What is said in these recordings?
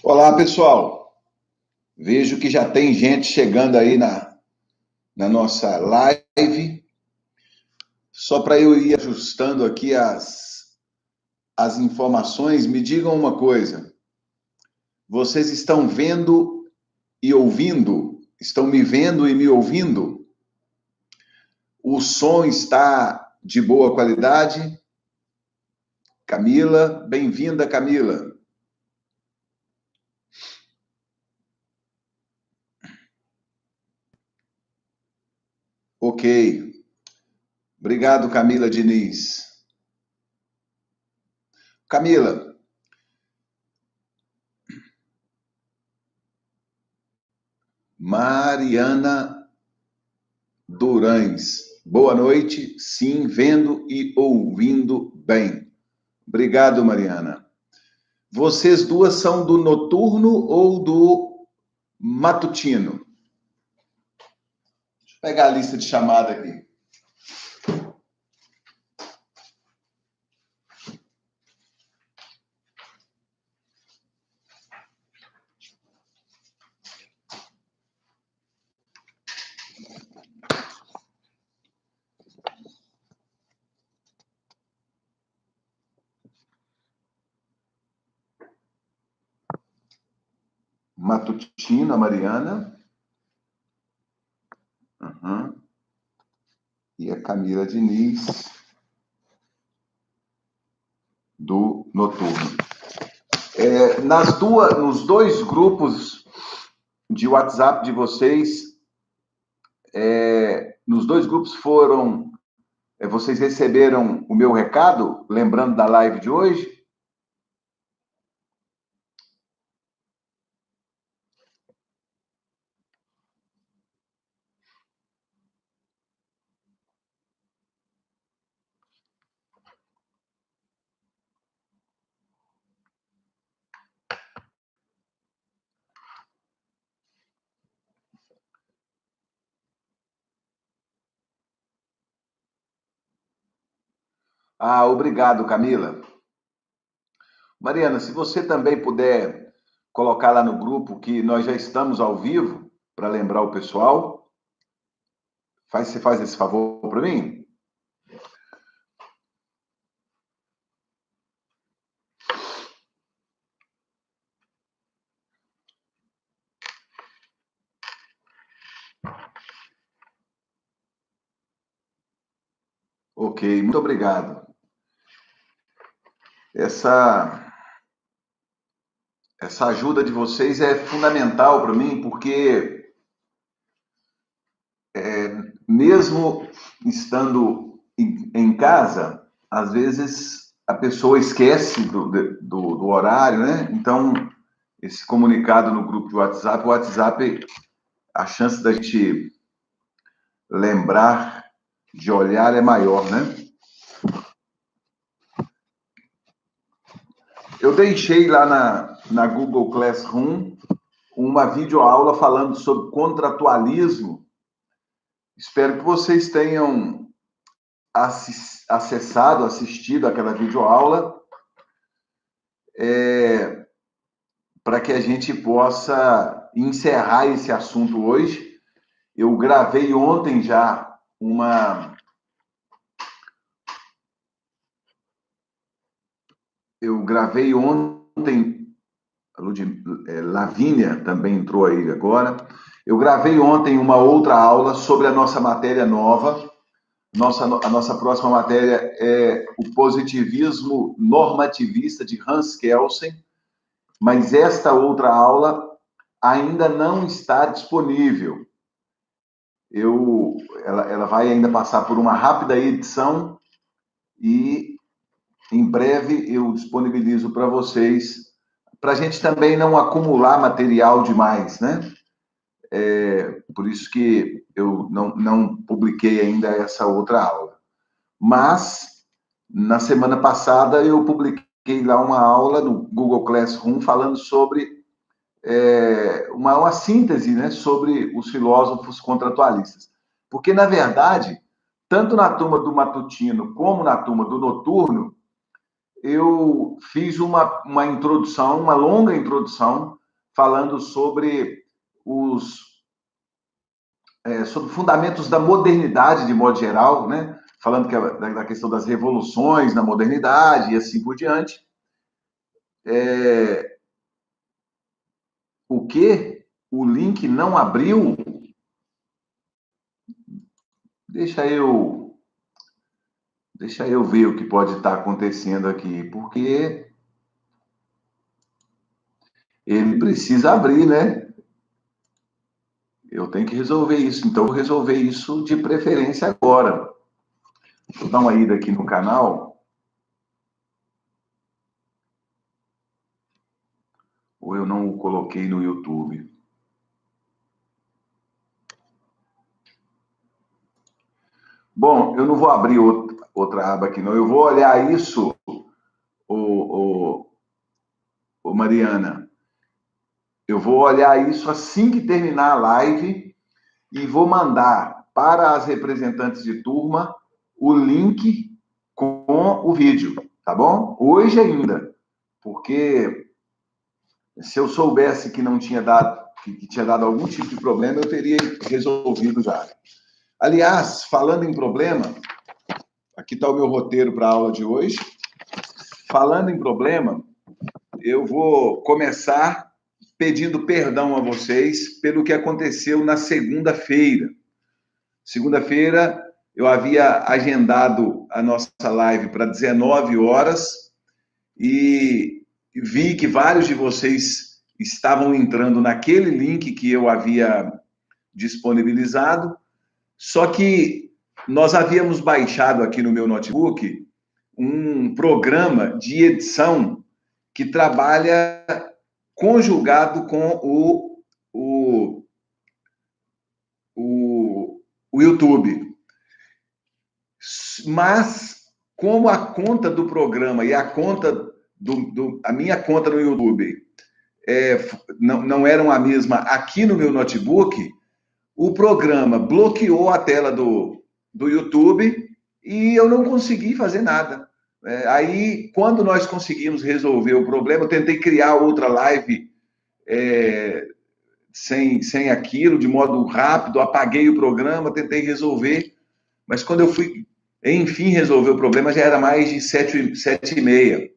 Olá, pessoal. Vejo que já tem gente chegando aí na nossa live. Só para eu ir ajustando aqui as informações, me digam uma coisa. Vocês estão vendo e ouvindo? Estão me vendo e me ouvindo? O som está de boa qualidade? Camila, bem-vinda, Camila. Ok. Obrigado, Camila Diniz. Camila, Mariana Durães. Boa noite, sim, vendo e ouvindo bem. Obrigado, Mariana. Vocês duas são do noturno ou do matutino? Deixa eu pegar a lista de chamada aqui. Matutino, a Mariana. Uhum. E a Camila Diniz, do noturno. Nos dois grupos de WhatsApp de vocês, nos dois grupos vocês receberam o meu recado, lembrando da live de hoje? Ah, obrigado, Camila. Mariana, se você também puder colocar lá no grupo que nós já estamos ao vivo, para lembrar o pessoal, você faz esse favor para mim? Ok, muito obrigado. Essa ajuda de vocês é fundamental para mim, porque mesmo estando em casa, às vezes a pessoa esquece do horário, né? Então, esse comunicado no grupo de WhatsApp, a chance da gente lembrar de olhar é maior, né? Eu deixei lá na Google Classroom uma videoaula falando sobre contratualismo. Espero que vocês tenham assistido aquela videoaula, para que a gente possa encerrar esse assunto hoje. Eu gravei ontem já Lavínia também entrou aí agora. Eu gravei ontem uma outra aula sobre a nossa matéria nova, A nossa próxima matéria é o positivismo normativista de Hans Kelsen, mas esta outra aula ainda não está disponível. Ela vai ainda passar por uma rápida edição e em breve eu disponibilizo para vocês, para a gente também não acumular material demais, né? Por isso que eu não publiquei ainda essa outra aula. Mas, na semana passada, eu publiquei lá uma aula no Google Classroom falando sobre uma síntese, né, sobre os filósofos contratualistas. Porque, na verdade, tanto na turma do matutino como na turma do noturno, eu fiz uma introdução, uma longa introdução, falando sobre sobre fundamentos da modernidade, de modo geral, né? Falando da questão das revoluções na modernidade e assim por diante. O que? O link não abriu? Deixa eu ver o que pode estar acontecendo aqui, porque ele precisa abrir, né? Eu tenho que resolver isso, então eu vou resolver isso de preferência agora. Vou dar uma ida aqui no canal. Ou eu não o coloquei no YouTube? Bom, eu não vou abrir outra aba aqui, não. Eu vou olhar isso, Mariana. Eu vou olhar isso assim que terminar a live e vou mandar para as representantes de turma o link com o vídeo, tá bom? Hoje ainda, porque se eu soubesse que não tinha dado, que tinha dado algum tipo de problema, eu teria resolvido já. Aliás, falando em problema, aqui está o meu roteiro para a aula de hoje. Falando em problema, eu vou começar pedindo perdão a vocês pelo que aconteceu na segunda-feira. Segunda-feira, eu havia agendado a nossa live para 19 horas e vi que vários de vocês estavam entrando naquele link que eu havia disponibilizado, só que nós havíamos baixado aqui no meu notebook um programa de edição que trabalha conjugado com o YouTube. Mas, como a conta do programa e a conta a minha conta no YouTube não eram a mesma aqui no meu notebook, o programa bloqueou a tela do YouTube e eu não consegui fazer nada. Aí, quando nós conseguimos resolver o problema, eu tentei criar outra live sem aquilo, de modo rápido, apaguei o programa, tentei resolver, mas quando eu fui, enfim, resolver o problema, já era mais de 7h30.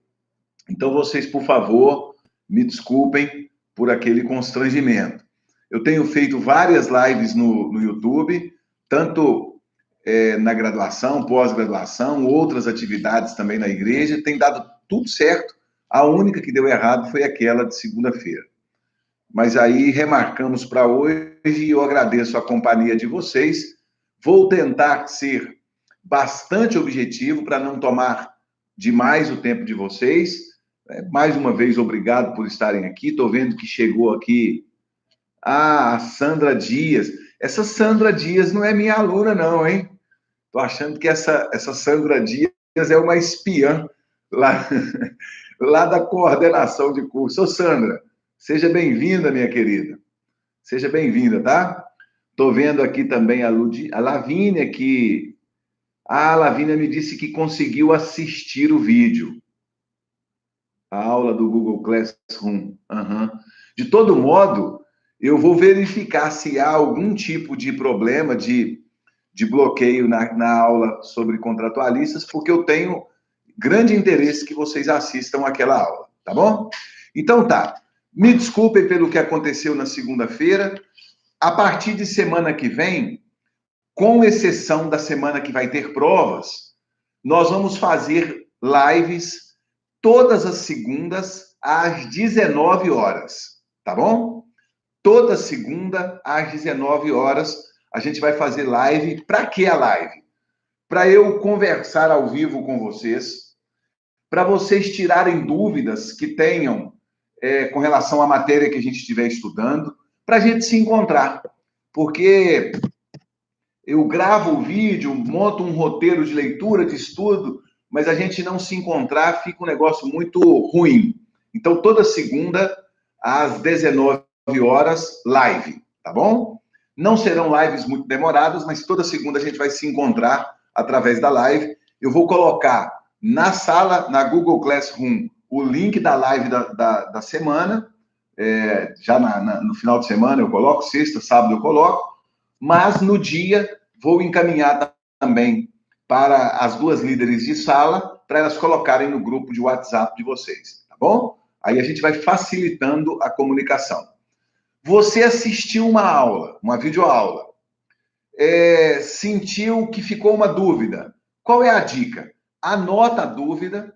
Então, vocês, por favor, me desculpem por aquele constrangimento. Eu tenho feito várias lives no YouTube, tanto na graduação, pós-graduação, outras atividades também na igreja, tem dado tudo certo. A única que deu errado foi aquela de segunda-feira. Mas aí remarcamos para hoje e eu agradeço a companhia de vocês. Vou tentar ser bastante objetivo para não tomar demais o tempo de vocês. Mais uma vez, obrigado por estarem aqui. Estou vendo que chegou aqui a Sandra Dias. Essa Sandra Dias não é minha aluna, não, hein? Estou achando que essa Sandra Dias é uma espiã lá da coordenação de curso. Ô, Sandra, seja bem-vinda, minha querida. Seja bem-vinda, tá? Estou vendo aqui também a Lavínia, que... a Lavínia me disse que conseguiu assistir o vídeo. A aula do Google Classroom. Uhum. De todo modo, eu vou verificar se há algum tipo de problema de bloqueio na aula sobre contratualistas, porque eu tenho grande interesse que vocês assistam aquela aula, tá bom? Então tá. Me desculpem pelo que aconteceu na segunda-feira. A partir de semana que vem, com exceção da semana que vai ter provas, nós vamos fazer lives todas as segundas às 19 horas, tá bom? Toda segunda às 19 horas a gente vai fazer live. Para que a live? Para eu conversar ao vivo com vocês, para vocês tirarem dúvidas que tenham com relação à matéria que a gente estiver estudando, para a gente se encontrar. Porque eu gravo o vídeo, monto um roteiro de leitura, de estudo, mas a gente não se encontrar, fica um negócio muito ruim. Então, toda segunda, às 19 horas, live, tá bom? Não serão lives muito demoradas, mas toda segunda a gente vai se encontrar através da live. Eu vou colocar na sala, na Google Classroom, o link da live da semana. Já no final de semana eu coloco, sexta, sábado eu coloco, mas no dia vou encaminhar também para as duas líderes de sala, para elas colocarem no grupo de WhatsApp de vocês, tá bom? Aí a gente vai facilitando a comunicação. Você assistiu uma aula, uma videoaula, sentiu que ficou uma dúvida. Qual é a dica? Anota a dúvida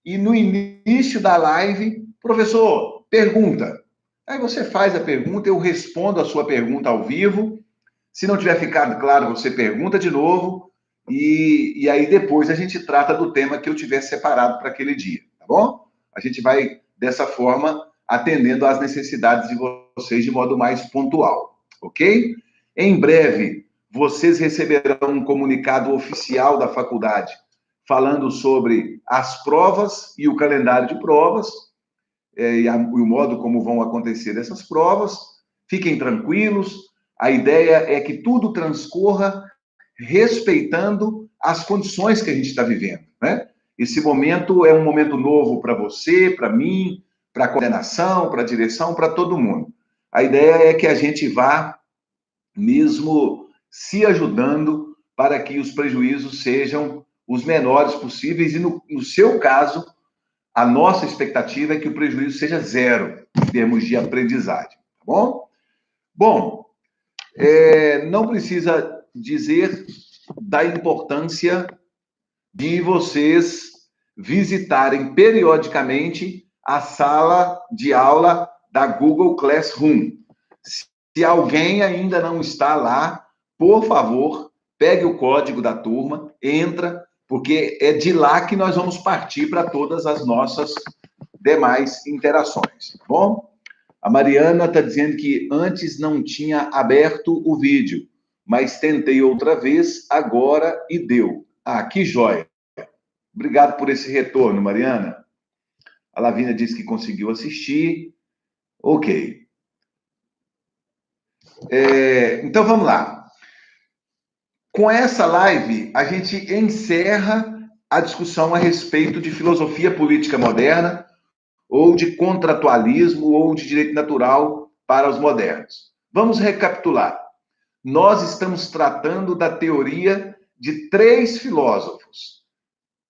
e no início da live, professor, pergunta. Aí você faz a pergunta, eu respondo a sua pergunta ao vivo. Se não tiver ficado claro, você pergunta de novo e aí depois a gente trata do tema que eu tiver separado para aquele dia, tá bom? A gente vai, dessa forma, atendendo às necessidades de vocês de modo mais pontual, ok? Em breve, vocês receberão um comunicado oficial da faculdade falando sobre as provas e o calendário de provas e o modo como vão acontecer essas provas. Fiquem tranquilos, a ideia é que tudo transcorra respeitando as condições que a gente está vivendo, né? Esse momento é um momento novo para você, para mim, para a coordenação, para a direção, para todo mundo. A ideia é que a gente vá mesmo se ajudando para que os prejuízos sejam os menores possíveis e, no seu caso, a nossa expectativa é que o prejuízo seja zero em termos de aprendizagem, tá bom? Bom, não precisa dizer da importância de vocês visitarem periodicamente a sala de aula da Google Classroom. Se alguém ainda não está lá, por favor, pegue o código da turma, entra, porque é de lá que nós vamos partir para todas as nossas demais interações, tá bom? A Mariana está dizendo que antes não tinha aberto o vídeo, mas tentei outra vez, agora e deu. Ah, que joia! Obrigado por esse retorno, Mariana. A Lavínia disse que conseguiu assistir. Ok. Então, vamos lá. Com essa live, a gente encerra a discussão a respeito de filosofia política moderna, ou de contratualismo, ou de direito natural para os modernos. Vamos recapitular. Nós estamos tratando da teoria de três filósofos.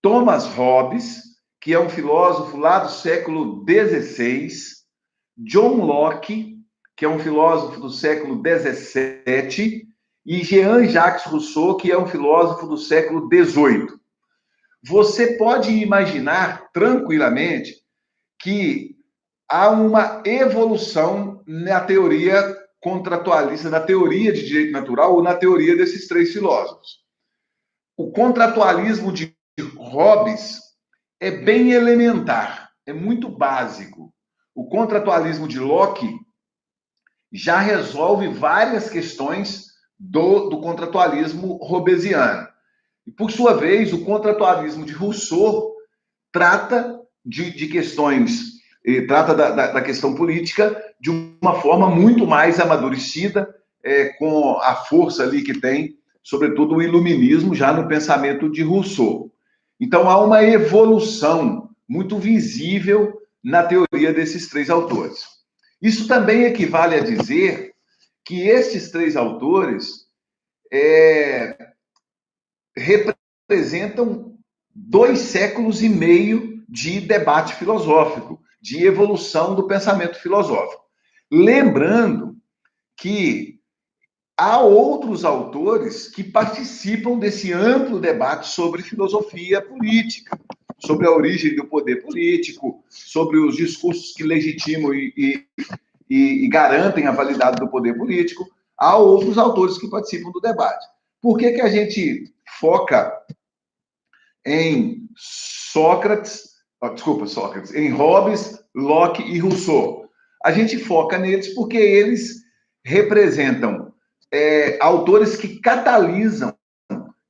Thomas Hobbes, que é um filósofo lá do século XVI, John Locke, que é um filósofo do século XVII, e Jean-Jacques Rousseau, que é um filósofo do século XVIII. Você pode imaginar tranquilamente que há uma evolução na teoria contratualista, na teoria de direito natural ou na teoria desses três filósofos. O contratualismo de Hobbes é bem elementar, é muito básico. O contratualismo de Locke já resolve várias questões do contratualismo hobbesiano. E, por sua vez, o contratualismo de Rousseau trata de questões, trata da questão política de uma forma muito mais amadurecida, com a força ali que tem, sobretudo o iluminismo, já no pensamento de Rousseau. Então, há uma evolução muito visível na teoria desses três autores. Isso também equivale a dizer que esses três autores representam 2 séculos e meio de debate filosófico, de evolução do pensamento filosófico. Lembrando que há outros autores que participam desse amplo debate sobre filosofia política, sobre a origem do poder político, sobre os discursos que legitimam e garantem a validade do poder político. Há outros autores que participam do debate. Por que a gente foca em em Hobbes, Locke e Rousseau? A gente foca neles porque eles representam autores que catalisam,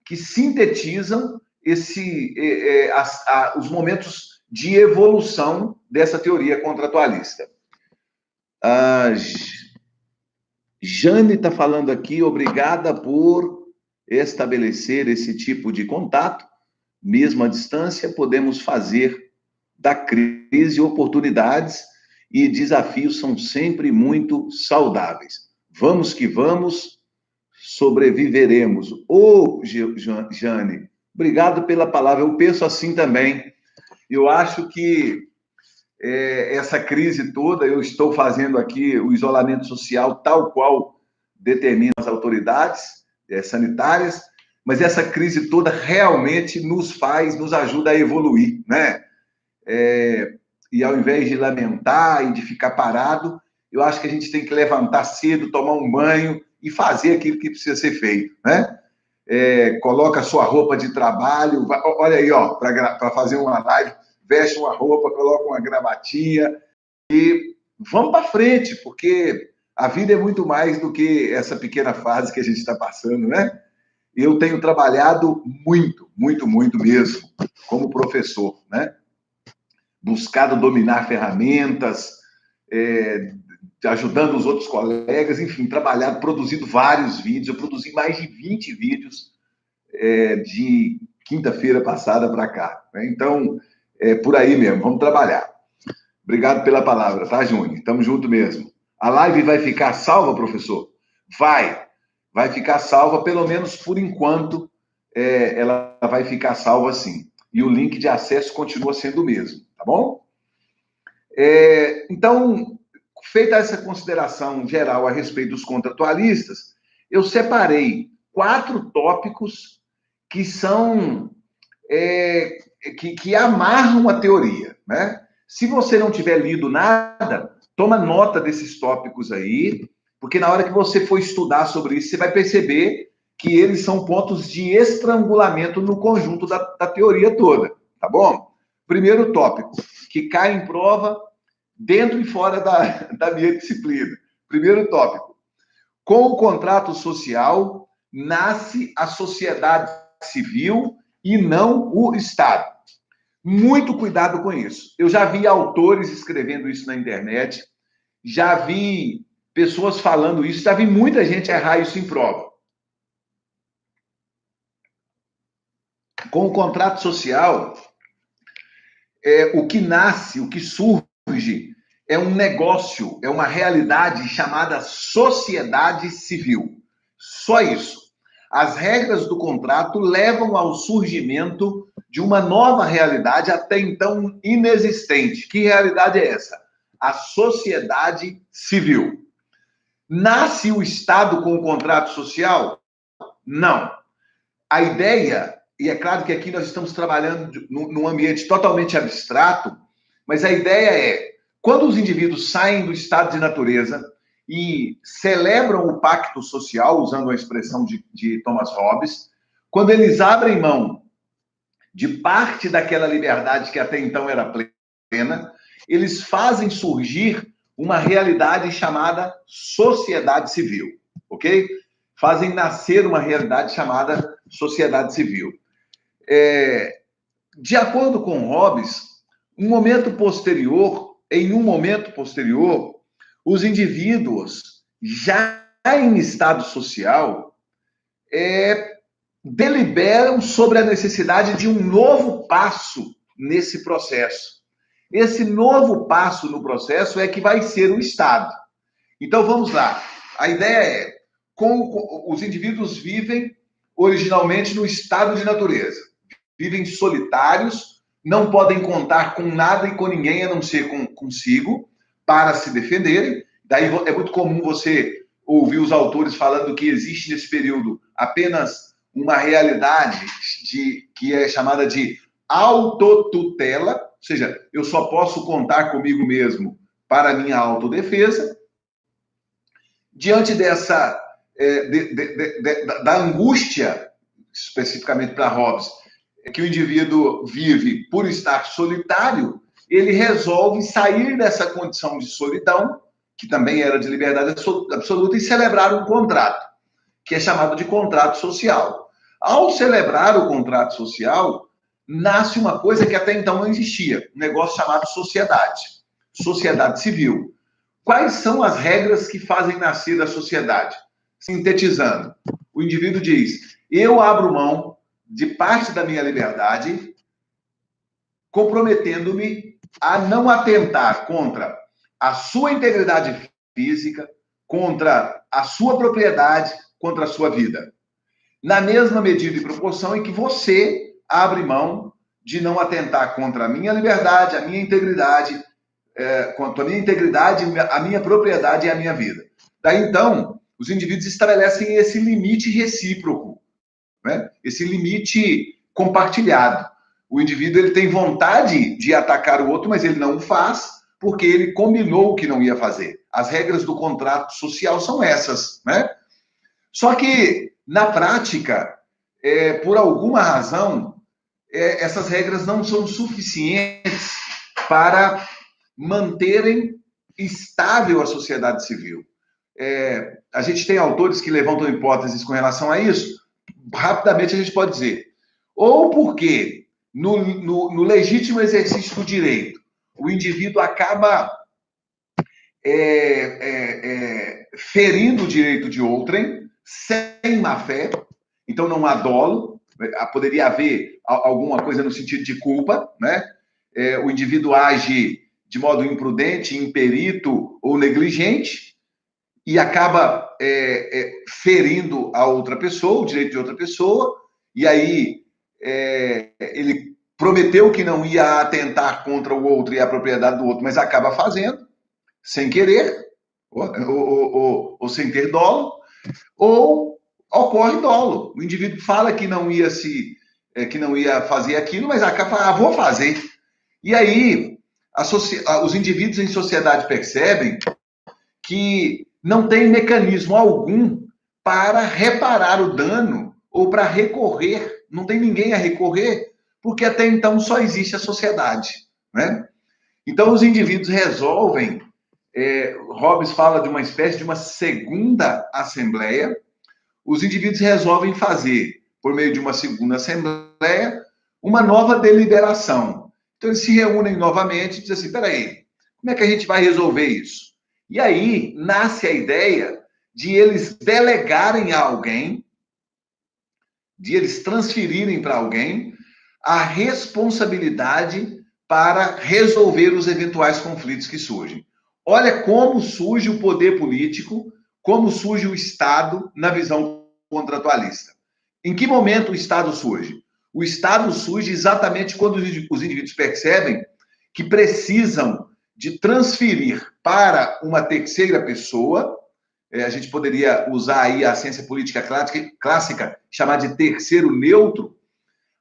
que sintetizam os momentos de evolução dessa teoria contratualista. A Jane está falando aqui, obrigada por estabelecer esse tipo de contato. Mesmo à distância, podemos fazer da crise oportunidades e desafios são sempre muito saudáveis. Vamos que vamos, sobreviveremos. Jane, obrigado pela palavra. Eu penso assim também. Eu acho que essa crise toda, eu estou fazendo aqui o isolamento social tal qual determinam as autoridades sanitárias, mas essa crise toda realmente nos ajuda a evoluir, né? E ao invés de lamentar e de ficar parado, eu acho que a gente tem que levantar cedo, tomar um banho e fazer aquilo que precisa ser feito, né? Coloca a sua roupa de trabalho, olha aí, ó, para fazer uma live, veste uma roupa, coloca uma gravatinha e vamos para frente, porque a vida é muito mais do que essa pequena fase que a gente está passando, né? Eu tenho trabalhado muito, muito, muito mesmo como professor, né? Buscado dominar ferramentas, ajudando os outros colegas, enfim, trabalhado, produzido vários vídeos. Eu produzi mais de 20 vídeos de quinta-feira passada para cá. Né? Então, por aí mesmo, vamos trabalhar. Obrigado pela palavra, tá, Júnior? Estamos juntos mesmo. A live vai ficar salva, professor? Vai ficar salva, pelo menos por enquanto, ela vai ficar salva sim. E o link de acesso continua sendo o mesmo, tá bom? Então, feita essa consideração geral a respeito dos contratualistas, eu separei 4 tópicos que são que amarram a teoria, né? Se você não tiver lido nada, toma nota desses tópicos aí, porque na hora que você for estudar sobre isso, você vai perceber que eles são pontos de estrangulamento no conjunto da teoria toda, tá bom? Primeiro tópico, que cai em prova dentro e fora da minha disciplina. Primeiro tópico, com o contrato social nasce a sociedade civil e não o Estado. Muito cuidado com isso. Eu já vi autores escrevendo isso na internet, já vi pessoas falando isso, já vi muita gente errar isso em prova. Com o contrato social, o que nasce, o que surge, é um negócio, é uma realidade chamada sociedade civil. Só isso. As regras do contrato levam ao surgimento de uma nova realidade até então inexistente. Que realidade é essa? A sociedade civil. Nasce o Estado com o contrato social? Não. A ideia, e é claro que aqui nós estamos trabalhando num ambiente totalmente abstrato, mas a ideia é, quando os indivíduos saem do estado de natureza e celebram o pacto social, usando a expressão de Thomas Hobbes, quando eles abrem mão de parte daquela liberdade que até então era plena, eles fazem surgir uma realidade chamada sociedade civil, ok? Fazem nascer uma realidade chamada sociedade civil. De acordo com Hobbes, em um momento posterior, os indivíduos, já em estado social, deliberam sobre a necessidade de um novo passo nesse processo. Esse novo passo no processo é que vai ser o Estado. Então, vamos lá. A ideia é, os indivíduos vivem originalmente no estado de natureza. Vivem solitários, não podem contar com nada e com ninguém a não ser consigo para se defenderem. Daí é muito comum você ouvi os autores falando que existe nesse período apenas uma realidade que é chamada de autotutela, ou seja, eu só posso contar comigo mesmo para a minha autodefesa. Diante dessa da angústia, especificamente para Hobbes, que o indivíduo vive por estar solitário, ele resolve sair dessa condição de solidão, que também era de liberdade absoluta, e celebrar um contrato, que é chamado de contrato social. Ao celebrar o contrato social, nasce uma coisa que até então não existia, um negócio chamado sociedade civil. Quais são as regras que fazem nascer a sociedade? Sintetizando, o indivíduo diz: eu abro mão de parte da minha liberdade, comprometendo-me a não atentar contra a sua integridade física, contra a sua propriedade, contra a sua vida. Na mesma medida e proporção em que você abre mão de não atentar contra a minha liberdade, a minha integridade, quanto à minha integridade, a minha propriedade e a minha vida. Daí, então, os indivíduos estabelecem esse limite recíproco, né? Esse limite compartilhado. O indivíduo ele tem vontade de atacar o outro, mas ele não o faz porque ele combinou que não ia fazer. As regras do contrato social são essas, né? Só que, na prática, por alguma razão, essas regras não são suficientes para manterem estável a sociedade civil. A gente tem autores que levantam hipóteses com relação a isso. Rapidamente a gente pode dizer, ou porque no legítimo exercício do direito, o indivíduo acaba ferindo o direito de outrem, sem má fé, então não há dolo, poderia haver alguma coisa no sentido de culpa, né? O indivíduo age de modo imprudente, imperito ou negligente e acaba ferindo a outra pessoa, o direito de outra pessoa, e aí ele prometeu que não ia atentar contra o outro e a propriedade do outro, mas acaba fazendo, sem querer, ou sem ter dolo, ou ocorre dolo. O indivíduo fala que não ia fazer aquilo, mas acaba vou fazer. E aí os indivíduos em sociedade percebem que não tem mecanismo algum para reparar o dano ou para recorrer. Não tem ninguém a recorrer, porque até então só existe a sociedade, né? Então os indivíduos resolvem, Hobbes fala de uma espécie de uma segunda assembleia. Os indivíduos resolvem fazer, por meio de uma segunda assembleia, uma nova deliberação. Então eles se reúnem novamente e dizem assim, peraí, como é que a gente vai resolver isso? E aí nasce a ideia de eles delegarem a alguém, de eles transferirem para alguém a responsabilidade para resolver os eventuais conflitos que surgem. Olha como surge o poder político, como surge o Estado na visão contratualista. Em que momento o Estado surge? O Estado surge exatamente quando os indivíduos percebem que precisam de transferir para uma terceira pessoa, a gente poderia usar aí a ciência política clássica, chamar de terceiro neutro,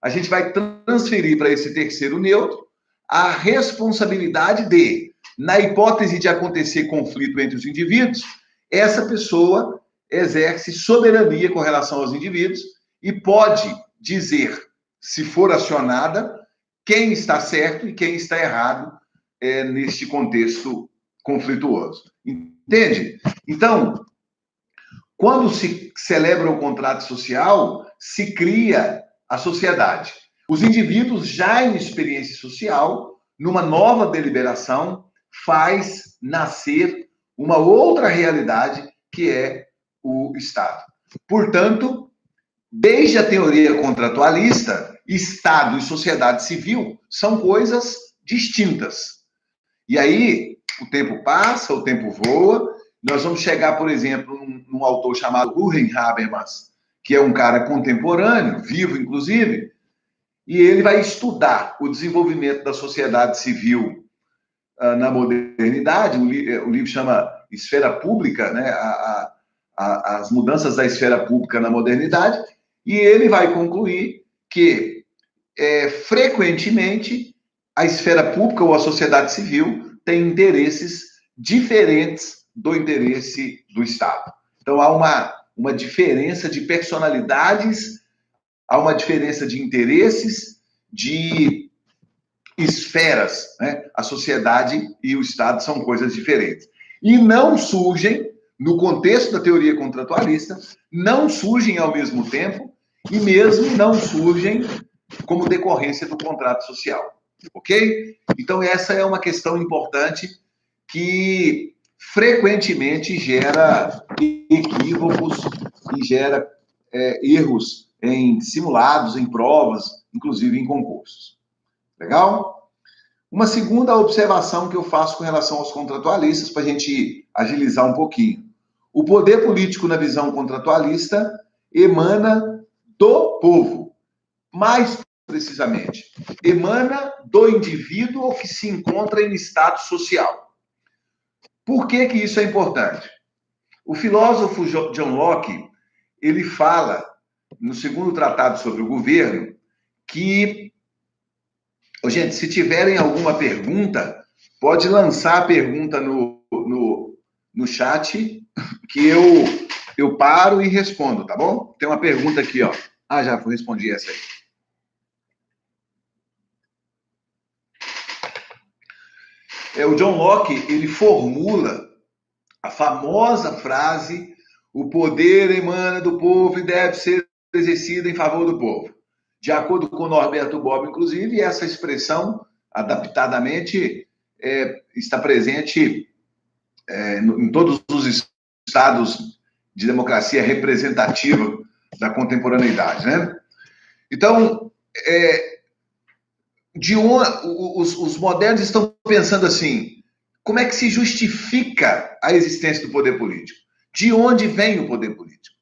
a gente vai transferir para esse terceiro neutro a responsabilidade de, na hipótese de acontecer conflito entre os indivíduos, essa pessoa exerce soberania com relação aos indivíduos e pode dizer, se for acionada, quem está certo e quem está errado neste contexto conflituoso. Entende? Então, quando se celebra o contrato social, se cria a sociedade. Os indivíduos, já em experiência social, numa nova deliberação, faz nascer uma outra realidade, que é o Estado. Portanto, desde a teoria contratualista, Estado e sociedade civil são coisas distintas. E aí, o tempo passa, o tempo voa, nós vamos chegar, por exemplo, num autor chamado Ruben Habermas, que é um cara contemporâneo, vivo inclusive, e ele vai estudar o desenvolvimento da sociedade civil na modernidade. O livro chama Esfera Pública, né? as mudanças da esfera pública na modernidade, e ele vai concluir que, frequentemente, a esfera pública ou a sociedade civil tem interesses diferentes do interesse do Estado. Então, há uma diferença de personalidades, há uma diferença de interesses, de esferas, né? A sociedade e o Estado são coisas diferentes. E não surgem, no contexto da teoria contratualista, não surgem ao mesmo tempo e mesmo não surgem como decorrência do contrato social. Ok? Então, essa é uma questão importante que frequentemente gera equívocos e gera erros em simulados, em provas, inclusive em concursos. Legal? Uma segunda observação que eu faço com relação aos contratualistas, para a gente agilizar um pouquinho. O poder político, na visão contratualista, emana do povo. Mais precisamente, emana do indivíduo que se encontra em estado social. Por que que isso é importante? O filósofo John Locke, ele fala, no segundo tratado sobre o governo, que... Gente, se tiverem alguma pergunta, pode lançar a pergunta no chat, que eu paro e respondo, tá bom? Tem uma pergunta aqui, ó. Já respondi essa aí. O John Locke, ele formula a famosa frase: o poder emana do povo e deve ser exercido em favor do povo. De acordo com Norberto Bobbio, inclusive, essa expressão, adaptadamente, está presente em todos os estados de democracia representativa da contemporaneidade, né? Então, os modernos estão pensando assim: como é que se justifica a existência do poder político? De onde vem o poder político?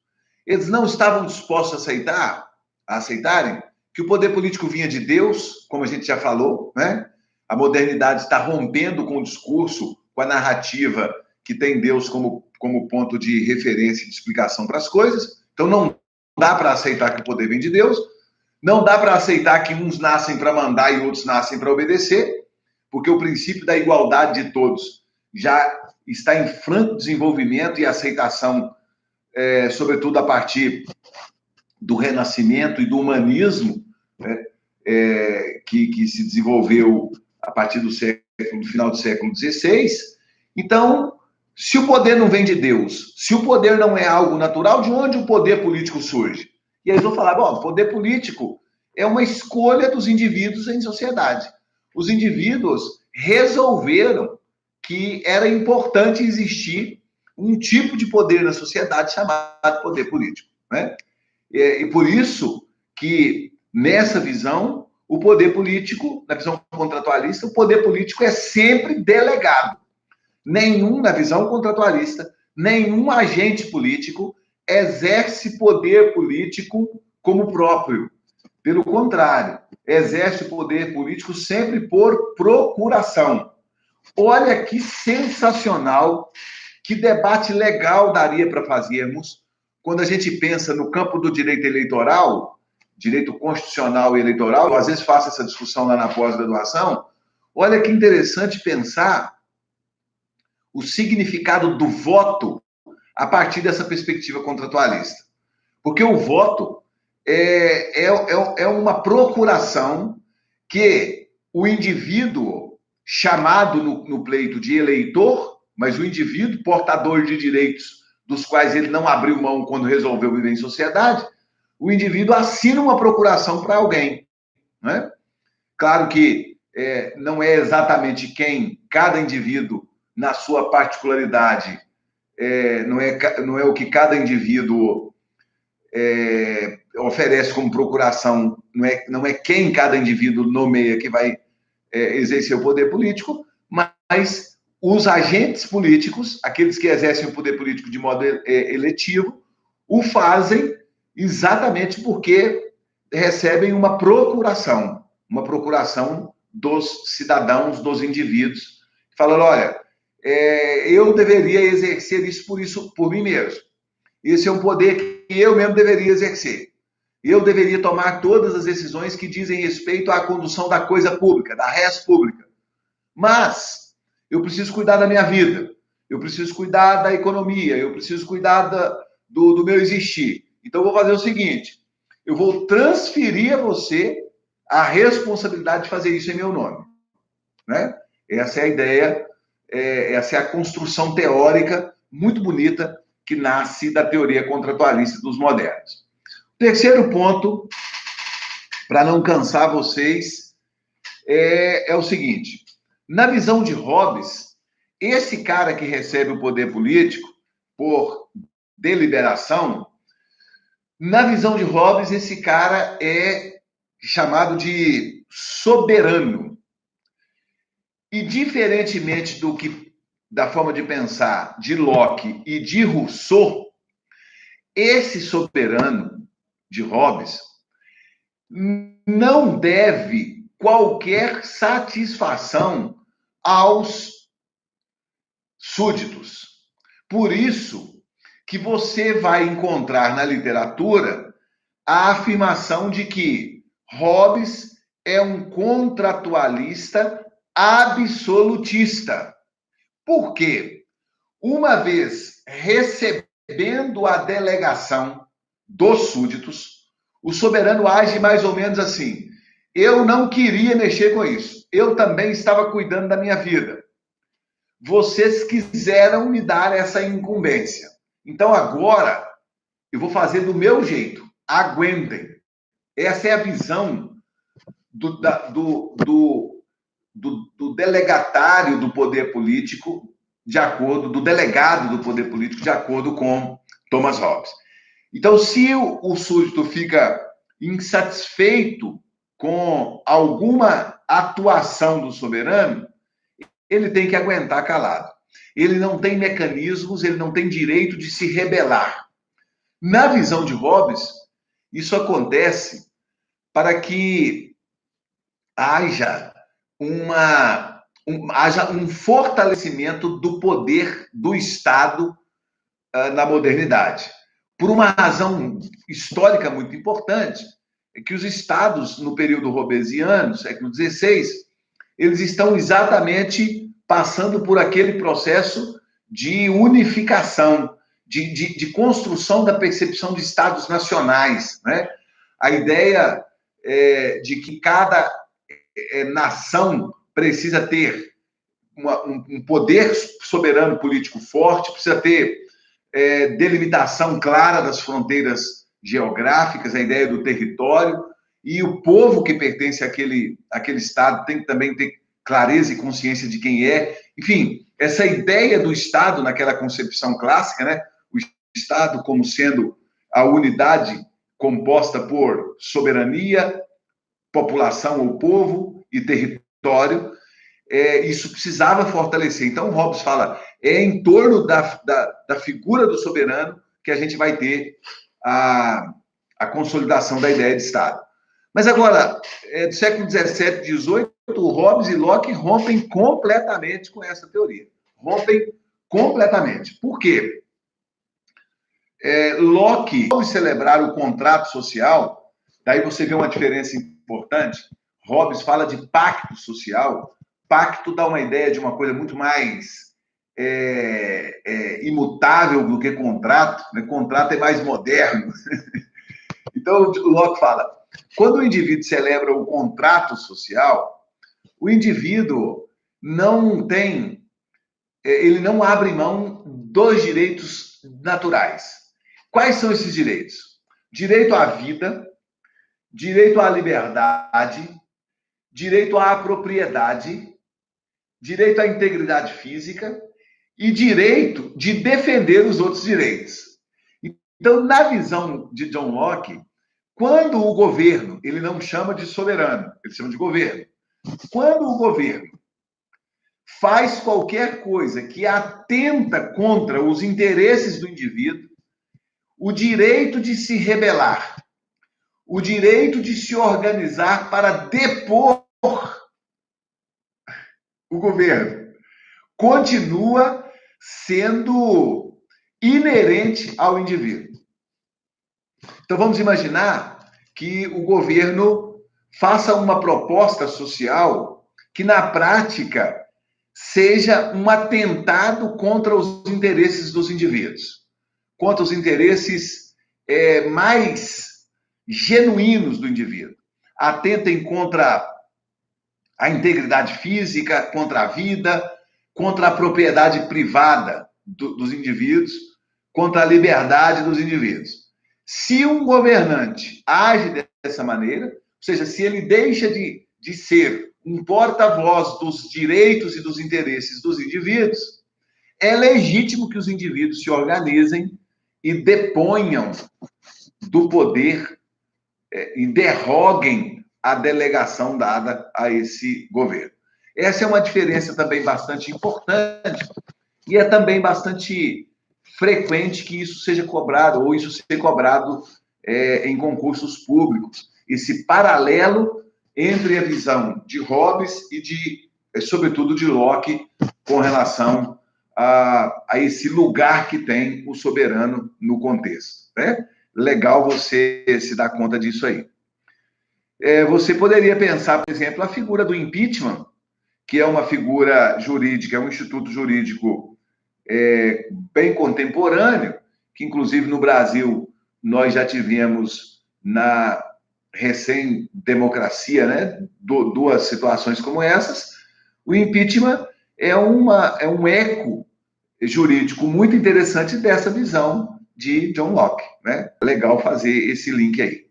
Eles não estavam dispostos a aceitarem que o poder político vinha de Deus, como a gente já falou, né? A modernidade está rompendo com o discurso, com a narrativa que tem Deus como ponto de referência e de explicação para as coisas. Então, não dá para aceitar que o poder vem de Deus, não dá para aceitar que uns nascem para mandar e outros nascem para obedecer, porque o princípio da igualdade de todos já está em franco desenvolvimento e aceitação, sobretudo a partir do Renascimento e do humanismo, né, que se desenvolveu a partir do final do século XVI. Então, se o poder não vem de Deus, se o poder não é algo natural, de onde o poder político surge? E eles vão falar: bom, o poder político é uma escolha dos indivíduos em sociedade. Os indivíduos resolveram que era importante existir um tipo de poder na sociedade chamado poder político, né? E por isso que, nessa visão, o poder político, na visão contratualista, o poder político é sempre delegado. Na visão contratualista, nenhum agente político exerce poder político como próprio. Pelo contrário, exerce o poder político sempre por procuração. Olha que sensacional, que debate legal daria para fazermos quando a gente pensa no campo do direito eleitoral, direito constitucional e eleitoral. Eu, às vezes, faço essa discussão lá na pós-graduação. Olha que interessante pensar o significado do voto a partir dessa perspectiva contratualista. Porque o voto é uma procuração que o indivíduo, chamado no pleito de eleitor, mas o indivíduo portador de direitos dos quais ele não abriu mão quando resolveu viver em sociedade, o indivíduo assina uma procuração para alguém, né? Claro que não é exatamente quem cada indivíduo, na sua particularidade, não é o que cada indivíduo oferece como procuração, não é quem cada indivíduo nomeia que vai exercer o poder político, mas os agentes políticos, aqueles que exercem o poder político de modo eletivo, o fazem exatamente porque recebem uma procuração dos cidadãos, dos indivíduos, falando: olha, eu deveria exercer isso por mim mesmo. Esse é um poder que eu mesmo deveria exercer. Eu deveria tomar todas as decisões que dizem respeito à condução da coisa pública, da res pública. Mas eu preciso cuidar da minha vida, eu preciso cuidar da economia, eu preciso cuidar do meu existir. Então eu vou fazer o seguinte, eu vou transferir a você a responsabilidade de fazer isso em meu nome. Né? Essa é a ideia, essa é a construção teórica muito bonita que nasce da teoria contratualista dos modernos. Terceiro ponto, para não cansar vocês, é o seguinte: na visão de Hobbes, esse cara que recebe o poder político por deliberação, na visão de Hobbes, esse cara é chamado de soberano. E diferentemente da forma de pensar de Locke e de Rousseau, esse soberano de Hobbes não deve qualquer satisfação aos súditos. Por isso que você vai encontrar na literatura a afirmação de que Hobbes é um contratualista absolutista. Por quê? Uma vez recebendo a delegação dos súditos, o soberano age mais ou menos assim: eu não queria mexer com isso, eu também estava cuidando da minha vida. Vocês quiseram me dar essa incumbência. Então agora eu vou fazer do meu jeito. Aguentem. Essa é a visão do delegatário do poder político, do delegado do poder político, de acordo com Thomas Hobbes. Então, se o súdito fica insatisfeito com alguma atuação do soberano, ele tem que aguentar calado. Ele não tem mecanismos, ele não tem direito de se rebelar. Na visão de Hobbes, isso acontece para que haja um fortalecimento do poder do Estado na modernidade. Por uma razão histórica muito importante, é que os estados, no período hobbesiano, século XVI, eles estão exatamente passando por aquele processo de unificação, de construção da percepção de estados nacionais. Né? A ideia de que cada nação precisa ter um poder soberano político forte, precisa ter delimitação clara das fronteiras geográficas, a ideia do território, e o povo que pertence àquele Estado tem que também ter clareza e consciência de quem é. Enfim, essa ideia do Estado naquela concepção clássica, né? O Estado como sendo a unidade composta por soberania, população ou povo e território, isso precisava fortalecer. Então, Hobbes fala, é em torno da figura do soberano que a gente vai ter a consolidação da ideia de Estado. Mas agora, do século XVII e XVIII, Hobbes e Locke rompem completamente com essa teoria. Rompem completamente. Por quê? Locke, ao celebrar o contrato social, daí você vê uma diferença importante. Hobbes fala de pacto social. Pacto dá uma ideia de uma coisa muito mais imutável do que contrato. Né? Contrato é mais moderno. Então, o Locke fala, quando o indivíduo celebra o contrato social, o indivíduo ele não abre mão dos direitos naturais. Quais são esses direitos? Direito à vida, direito à liberdade, direito à propriedade, direito à integridade física e direito de defender os outros direitos. Então, na visão de John Locke, quando o governo, ele não chama de soberano, ele chama de governo. Quando o governo faz qualquer coisa que atenta contra os interesses do indivíduo, o direito de se rebelar, o direito de se organizar para depor o governo, continua sendo inerente ao indivíduo. Então, vamos imaginar que o governo faça uma proposta social que, na prática, seja um atentado contra os interesses dos indivíduos, contra os interesses mais genuínos do indivíduo. Atentem contra a integridade física, contra a vida, contra a propriedade privada dos indivíduos, contra a liberdade dos indivíduos. Se um governante age dessa maneira, ou seja, se ele deixa de ser um porta-voz dos direitos e dos interesses dos indivíduos, é legítimo que os indivíduos se organizem e deponham do poder e derroguem a delegação dada a esse governo. Essa é uma diferença também bastante importante e é também bastante frequente que isso seja cobrado, ou isso seja cobrado em concursos públicos. Esse paralelo entre a visão de Hobbes e, sobretudo, de Locke com relação a esse lugar que tem o soberano no contexto. Né? Legal você se dar conta disso aí. Você poderia pensar, por exemplo, a figura do impeachment, que é uma figura jurídica, é um instituto jurídico bem contemporâneo, que inclusive no Brasil nós já tivemos na recém-democracia, né, duas situações como essas. O impeachment é um eco jurídico muito interessante dessa visão de John Locke. Né? Legal fazer esse link aí.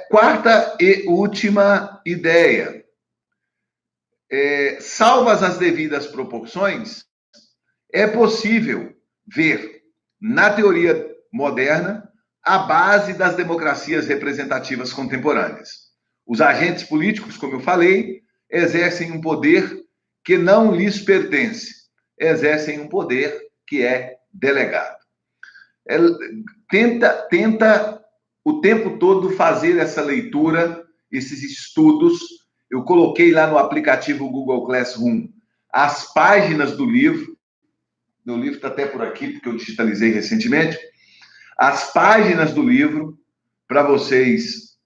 Quarta e última ideia. Salvas as devidas proporções, é possível ver na teoria moderna a base das democracias representativas contemporâneas. Os agentes políticos, como eu falei, exercem um poder que não lhes pertence, exercem um poder que é delegado. Tenta o tempo todo fazer essa leitura, esses estudos. Eu coloquei lá no aplicativo Google Classroom as páginas do livro. Meu livro está até por aqui, porque eu digitalizei recentemente. As páginas do livro para vocês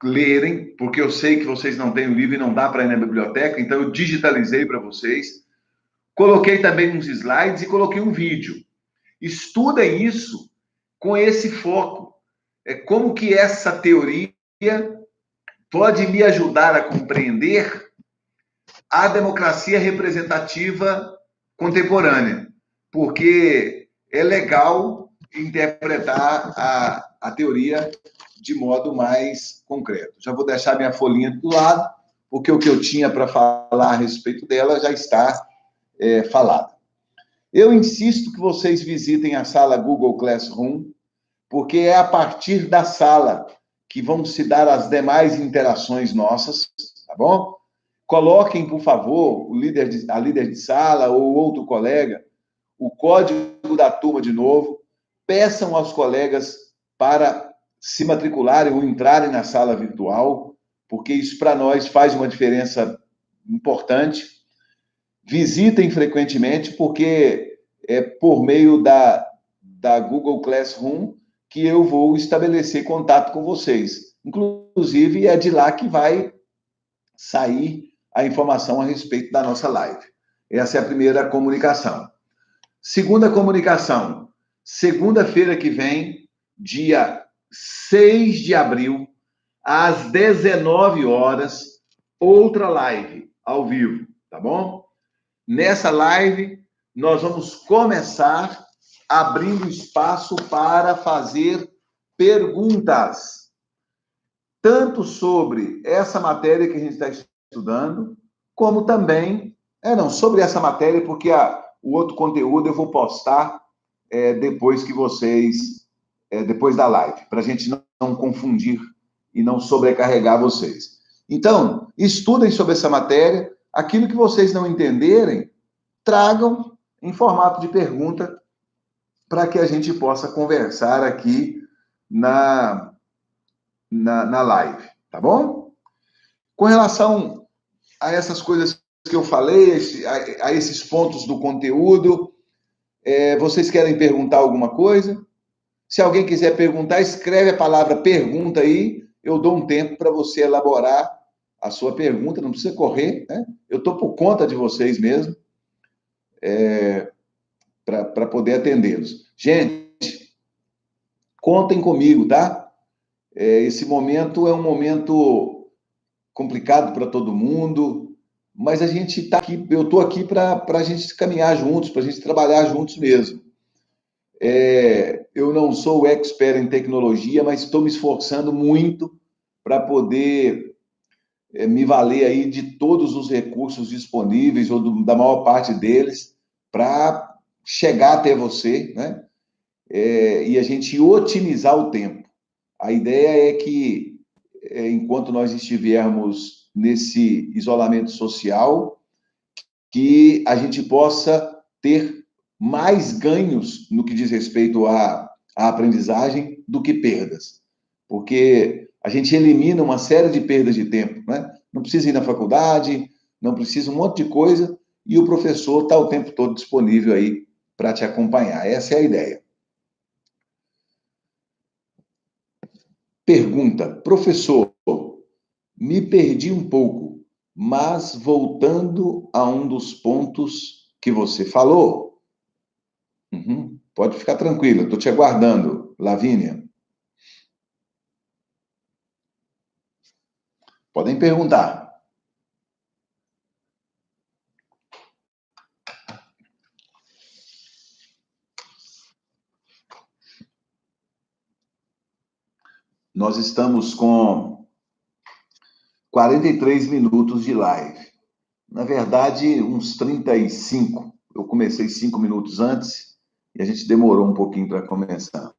lerem, porque eu sei que vocês não têm o livro e não dá para ir na biblioteca, então eu digitalizei para vocês. Coloquei também uns slides e coloquei um vídeo. Estudem isso com esse foco. Como que essa teoria pode me ajudar a compreender a democracia representativa contemporânea, porque é legal interpretar a teoria de modo mais concreto. Já vou deixar minha folhinha do lado, porque o que eu tinha para falar a respeito dela já está falado. Eu insisto que vocês visitem a sala Google Classroom, porque é a partir da sala que vão se dar as demais interações nossas, tá bom? Coloquem, por favor, a líder de sala ou outro colega, o código da turma de novo, peçam aos colegas para se matricularem ou entrarem na sala virtual, porque isso para nós faz uma diferença importante. Visitem frequentemente, porque é por meio da Google Classroom que eu vou estabelecer contato com vocês. Inclusive, é de lá que vai sair a informação a respeito da nossa live. Essa é a primeira comunicação. Segunda comunicação. Segunda-feira que vem, dia 6 de abril, às 19 horas, outra live ao vivo, tá bom? Nessa live, nós vamos começar abrindo espaço para fazer perguntas, tanto sobre essa matéria que a gente está estudando, como também, sobre essa matéria, porque o outro conteúdo eu vou postar depois que vocês, depois da live, para a gente não confundir e não sobrecarregar vocês. Então, estudem sobre essa matéria, aquilo que vocês não entenderem, tragam em formato de pergunta para que a gente possa conversar aqui na live, tá bom? Com relação a essas coisas que eu falei, a esses pontos do conteúdo. Vocês querem perguntar alguma coisa? Se alguém quiser perguntar, escreve a palavra pergunta aí, eu dou um tempo para você elaborar a sua pergunta, não precisa correr, né? Eu estou por conta de vocês mesmo, para poder atendê-los. Gente, contem comigo, tá? Esse momento é um momento complicado para todo mundo, mas a gente está aqui, eu estou aqui para a gente caminhar juntos, para a gente trabalhar juntos mesmo. Eu não sou expert em tecnologia, mas estou me esforçando muito para poder me valer aí de todos os recursos disponíveis, ou da maior parte deles, para chegar até você, né? E a gente otimizar o tempo. A ideia é que, enquanto nós estivermos nesse isolamento social, que a gente possa ter mais ganhos no que diz respeito à aprendizagem do que perdas. Porque a gente elimina uma série de perdas de tempo, né? Não precisa ir na faculdade, não precisa um monte de coisa, e o professor está o tempo todo disponível aí para te acompanhar. Essa é a ideia. Pergunta, professor, me perdi um pouco, mas voltando a um dos pontos que você falou, pode ficar tranquila, estou te aguardando, Lavínia. Podem perguntar. Nós estamos com 43 minutos de live. Na verdade, uns 35. Eu comecei 5 minutos antes e a gente demorou um pouquinho para começar.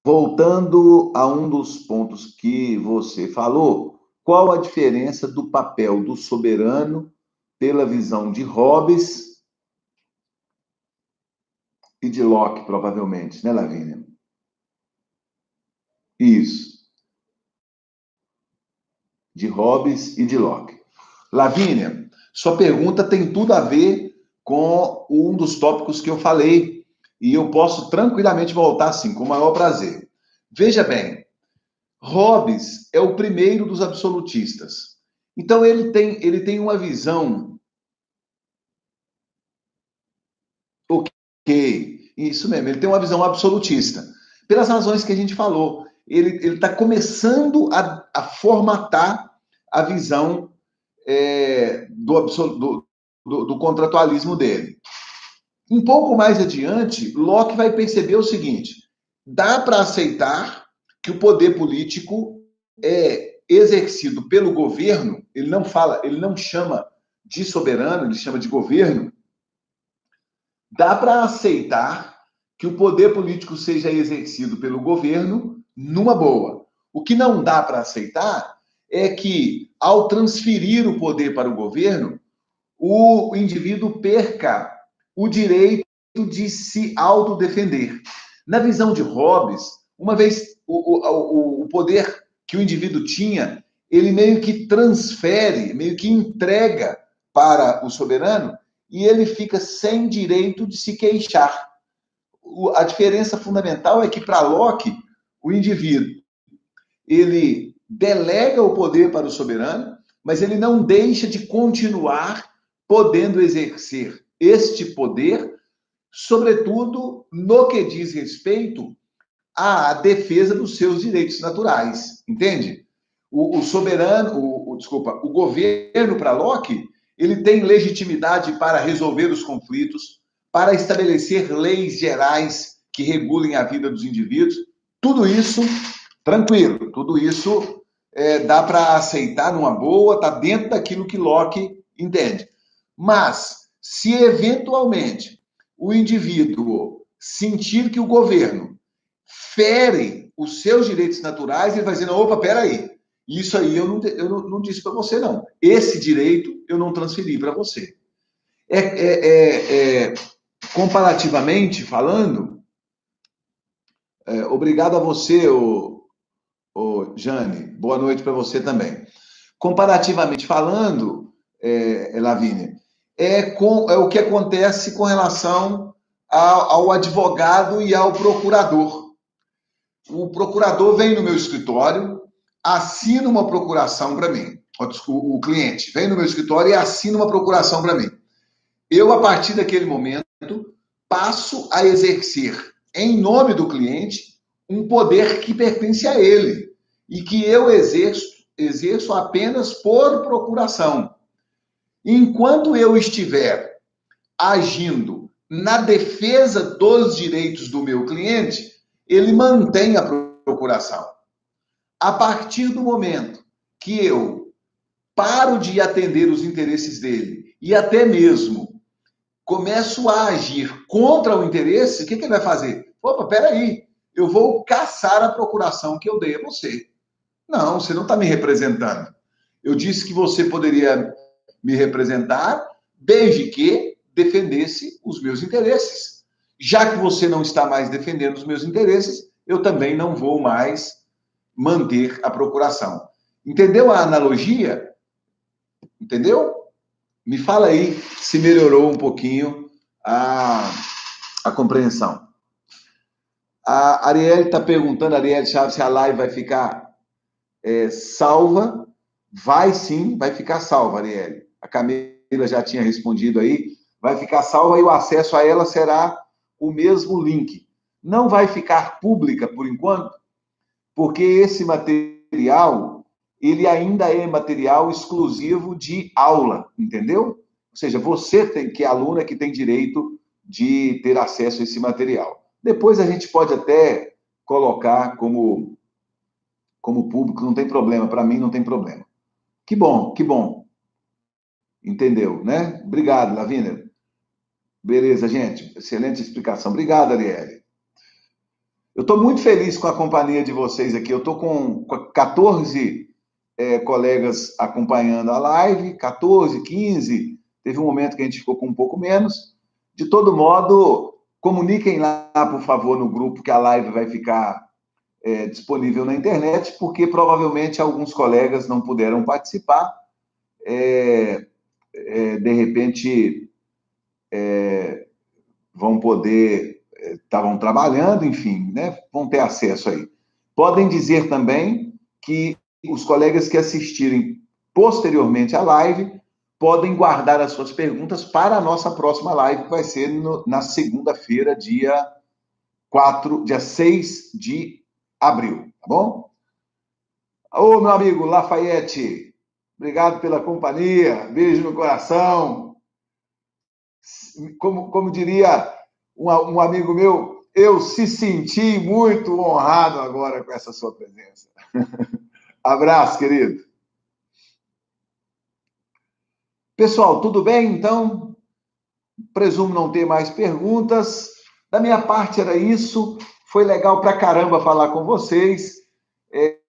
Voltando a um dos pontos que você falou, qual a diferença do papel do soberano pela visão de Hobbes e de Locke, provavelmente, né, Lavínia? Isso. De Hobbes e de Locke. Lavínia, sua pergunta tem tudo a ver com um dos tópicos que eu falei, e eu posso tranquilamente voltar, sim, com o maior prazer. Veja bem, Hobbes é o primeiro dos absolutistas. Então, ele tem uma visão. Ok, isso mesmo, ele tem uma visão absolutista. Pelas razões que a gente falou. Ele está começando a formatar a visão do contratualismo dele. Um pouco mais adiante, Locke vai perceber o seguinte: dá para aceitar que o poder político é exercido pelo governo. Ele não chama de soberano, ele chama de governo. Dá para aceitar que o poder político seja exercido pelo governo numa boa. O que não dá para aceitar é que, ao transferir o poder para o governo, o indivíduo perca o direito de se autodefender. Na visão de Hobbes, uma vez o poder que o indivíduo tinha, ele meio que transfere, meio que entrega para o soberano, e ele fica sem direito de se queixar. A diferença fundamental é que, para Locke, o indivíduo ele delega o poder para o soberano, mas ele não deixa de continuar podendo exercer este poder, sobretudo no que diz respeito à defesa dos seus direitos naturais, entende? O governo, para Locke, ele tem legitimidade para resolver os conflitos, para estabelecer leis gerais que regulem a vida dos indivíduos. Tudo isso tranquilo, tudo isso dá para aceitar numa boa, está dentro daquilo que Locke entende. Mas, se eventualmente o indivíduo sentir que o governo fere os seus direitos naturais, ele vai dizer: não, opa, peraí, isso aí eu não disse para você, não. Esse direito eu não transferi para você. Comparativamente falando, obrigado a você, Jane, boa noite para você também. comparativamente falando, Lavínia, é o que acontece com relação ao advogado e ao procurador. O procurador vem no meu escritório, assina uma procuração para mim. O cliente vem no meu escritório e assina uma procuração para mim. Eu, a partir daquele momento, passo a exercer, em nome do cliente, um poder que pertence a ele e que eu exerço apenas por procuração. Enquanto eu estiver agindo na defesa dos direitos do meu cliente, ele mantém a procuração. A partir do momento que eu paro de atender os interesses dele e até mesmo começo a agir contra o interesse, o que ele vai fazer? Opa, peraí, eu vou caçar a procuração que eu dei a você. Não, você não está me representando. Eu disse que você poderia me representar desde que defendesse os meus interesses. Já que você não está mais defendendo os meus interesses, eu também não vou mais manter a procuração. Entendeu a analogia? Entendeu? Me fala aí se melhorou um pouquinho a compreensão. A Arielle está perguntando, Arielle Chaves, se a live vai ficar salva. Vai sim, vai ficar salva, Arielle. A Camila já tinha respondido aí. Vai ficar salva e o acesso a ela será o mesmo link. Não vai ficar pública por enquanto, porque esse material, ele ainda é material exclusivo de aula, entendeu? Ou seja, você que é aluna que tem direito de ter acesso a esse material. Depois a gente pode até colocar como público, não tem problema, para mim não tem problema. Que bom, que bom. Entendeu, né? Obrigado, Lavínia. Beleza, gente. Excelente explicação. Obrigado, Arielle. Eu estou muito feliz com a companhia de vocês aqui. Eu estou com 14 colegas acompanhando a live, 14, 15. Teve um momento que a gente ficou com um pouco menos. De todo modo, comuniquem lá, por favor, no grupo que a live vai ficar disponível na internet, porque provavelmente alguns colegas não puderam participar. De repente, vão poder, estavam trabalhando, enfim, né? Vão ter acesso aí. Podem dizer também que os colegas que assistirem posteriormente à live podem guardar as suas perguntas para a nossa próxima live, que vai ser na segunda-feira, dia 6 de abril, tá bom? Ô, meu amigo Lafayette, obrigado pela companhia, beijo no coração. Como diria um amigo meu, eu se senti muito honrado agora com essa sua presença. Abraço, querido. Pessoal, tudo bem, então? Presumo não ter mais perguntas. Da minha parte era isso. Foi legal pra caramba falar com vocês.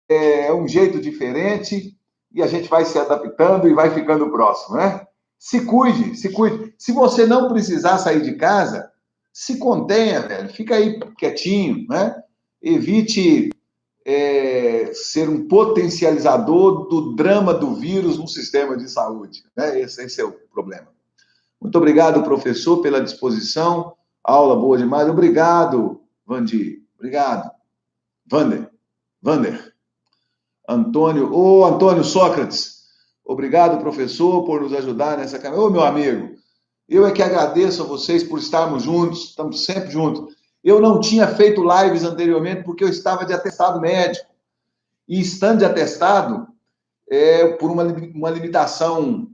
É um jeito diferente e a gente vai se adaptando e vai ficando próximo, né? Se cuide, se cuide. Se você não precisar sair de casa, se contenha, velho. Fica aí quietinho, né? Evite ser um potencializador do drama do vírus no sistema de saúde, né? Esse é o problema. Muito obrigado, professor, pela disposição. Aula boa demais. Obrigado, Vandir. Obrigado. Vander. Antônio Sócrates. Obrigado, professor, por nos ajudar nessa caminhada. Ô, meu amigo, eu é que agradeço a vocês por estarmos juntos, estamos sempre juntos. Eu não tinha feito lives anteriormente porque eu estava de atestado médico. E estando de atestado, por uma limitação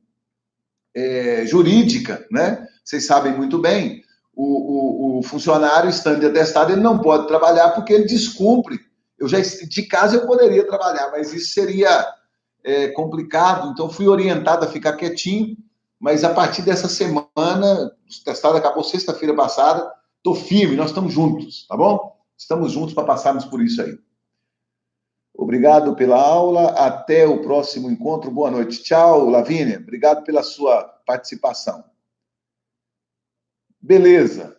jurídica, né? Vocês sabem muito bem, o funcionário estando de atestado, ele não pode trabalhar porque ele descumpre. De casa eu poderia trabalhar, mas isso seria complicado, então fui orientado a ficar quietinho, mas a partir dessa semana, o testado acabou sexta-feira passada, estou firme, nós estamos juntos, tá bom? Estamos juntos para passarmos por isso aí. Obrigado pela aula, até o próximo encontro, boa noite. Tchau, Lavínia, obrigado pela sua participação. Beleza.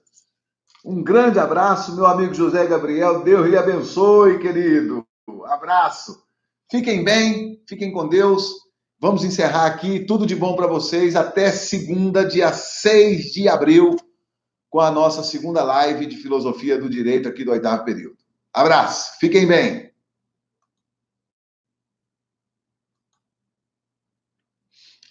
Um grande abraço, meu amigo José Gabriel, Deus lhe abençoe, querido. Abraço. Fiquem bem, fiquem com Deus Vamos encerrar aqui. Tudo de bom para vocês. Até segunda, dia 6 de abril, com a nossa segunda live de filosofia do direito aqui do oitavo período. Abraço. Fiquem bem.